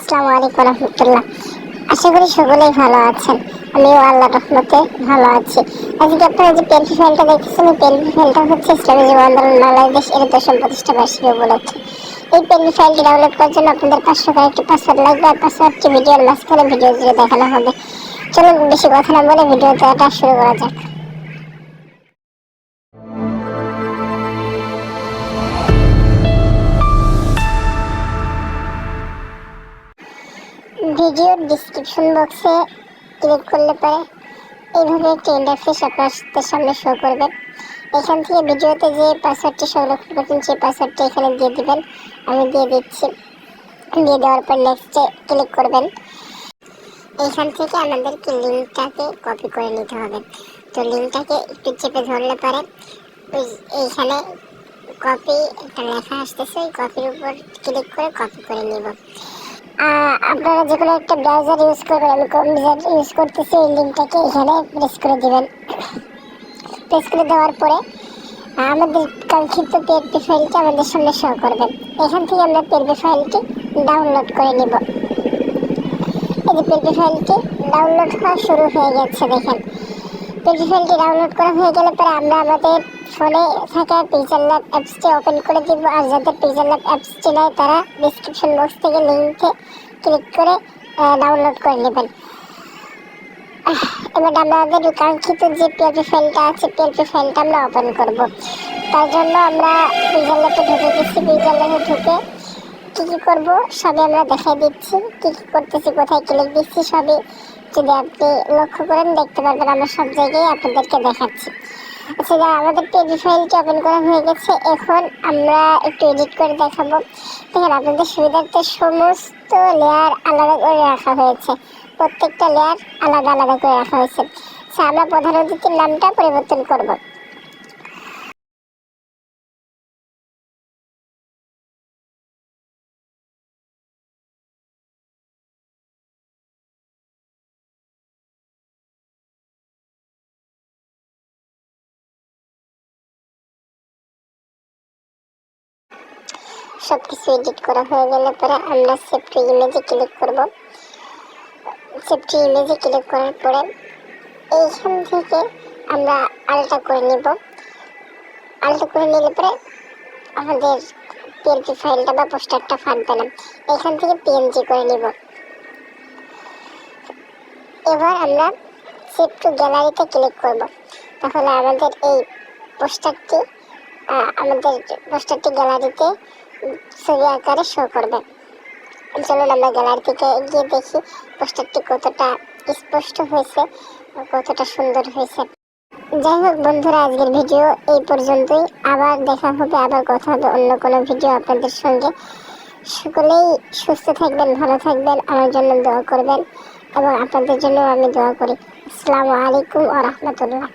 আসসালামু আলাইকুম রহমতুল্লাহ। আশা করি সকলেই ভালো আছেন। আমিও আল্লাহর রহমতে ভালো আছি। আজকে আপনারা যে পেলভি ফাইলটা দেখতেছেন, এই পেলভি ফাইলটা হচ্ছে ইসলামী যুব আন্দোলন বাংলাদেশ এর 10ম প্রতিষ্ঠা বার্ষিকী উপলক্ষে। এই পেলভি ফাইলটি ডাউনলোড করার জন্য আপনাদের 500 টাকা একটি পাসওয়ার্ড লাগবে, আর পাসওয়ার্ডটি ভিডিওর মাঝখানে ভিডিও জুড়ে দেখানো হবে। চলুন বেশি কথা না বলে ভিডিওটা শুরু করা যাক। ভিডিওর ডিসক্রিপশন বক্সে ক্লিক করলে পরে এইভাবে একটি ইন্টারফেস আপনাদের সামনে শো করবে। এখান থেকে ভিডিওতে যে পাসওয়ার্ডটি সংরক্ষণ করছেন সেই পাসওয়ার্ডটি এখানে দিয়ে দিবেন। আমি দিয়ে দিচ্ছি। দিয়ে দেওয়ার পর নেক্সটে ক্লিক করবেন। এখান থেকে আমাদেরকে লিঙ্কটাকে কপি করে নিতে হবে। তো লিঙ্কটাকে একটু চেপে ধরলে পরে এইখানে কপি একটা লেখা আসতেছে, ওই কপির উপর ক্লিক করে কপি করে নিব। আপনারা যে কোনো একটা ব্রাউজার ইউজ করবেন, আমি ক্রোম ব্রাউজার ইউজ করতেছি। এই লিঙ্কটাকে এখানে প্রেস করে দিবেন। প্রেস করে দেওয়ার পরে আমাদের কাঙ্ক্ষিত পিএলপি ফাইলটি আমাদের সামনে শো করবে। এখান থেকে আমরা পিএলপি ফাইলটি ডাউনলোড করে নিব। এই যে পিএলপি ফাইলটি ডাউনলোড হওয়া শুরু হয়ে গেছে, দেখেন। পিএলপি ফাইলটি ডাউনলোড করা হয়ে গেলে পরে আমরা আমাদের ফোনে থাকা পিক্সেল ল্যাব অ্যাপসটি ওপেন করে দিব। আর যাদের পিক্সেল ল্যাব অ্যাপসটি নাই তারা ডিসক্রিপশন বক্স থেকে লিঙ্কে ক্লিক করে ডাউনলোড করে নেবেন। এবার আমাদের কাঙ্ক্ষিত যে পিএলপি ফাইলটা আছে, পিএলপি ফাইলটা আমরা ওপেন করব। তার জন্য আমরা পিক্সেল ল্যাবে ঢুকে গেছি। পিক্সেল ল্যাবে ঢুকে কী করব সবই আমরা দেখাই দিচ্ছি। কী করতেছি, কোথায় ক্লিক দিচ্ছি সবই যদি আপনি লক্ষ্য করেন দেখতে পারবেন। আমরা সব জায়গায় আপনাদেরকে দেখাচ্ছি। আচ্ছা, আমাদের পিএলপি ফাইলটি ওপেন করা হয়ে গেছে। এখন আমরা একটু এডিট করে দেখাবো। দেখেন, আপনাদের সুবিধার্থে সমস্ত লেয়ার আলাদা করে রাখা হয়েছে। প্রত্যেকটা লেয়ার আলাদা আলাদা করে রাখা হয়েছে। আচ্ছা, আমরা প্রধান অতিথির নামটা পরিবর্তন করব। সবকিছু এডিট করা হয়ে গেলে পরে আমরা সেভ টু ইমেজে ক্লিক করব। সেভ টু ইমেজে ক্লিক করার পরে এইখান থেকে আমরা আলটা করে নিব। আলটা করে নিলে পরে আমাদের পিএলপি ফাইলটা বা পোস্টারটা ফাটবে না। এখান থেকে পিএনজি করে নিব। এবার আমরা সেভ টু গ্যালারিতে ক্লিক করব। তাহলে আমাদের এই পোস্টারটি গ্যালারিতে ছবি আকারে শো করবে। চলুন আমরা গ্যালারি থেকে গিয়ে দেখি পোস্টারটি কতটা স্পষ্ট হয়েছে, কতটা সুন্দর হয়েছে। যাই হোক বন্ধুরা, আজকের ভিডিও এই পর্যন্তই। আবার দেখা হবে, আবার কথা হবে অন্য কোনো ভিডিও আপনাদের সঙ্গে। সকলেই সুস্থ থাকবেন, ভালো থাকবেন, আমার জন্য দোয়া করবেন এবং আপনাদের জন্য আমি দোয়া করি। আসসালামু আলাইকুম ওয়া রাহমাতুল্লাহ।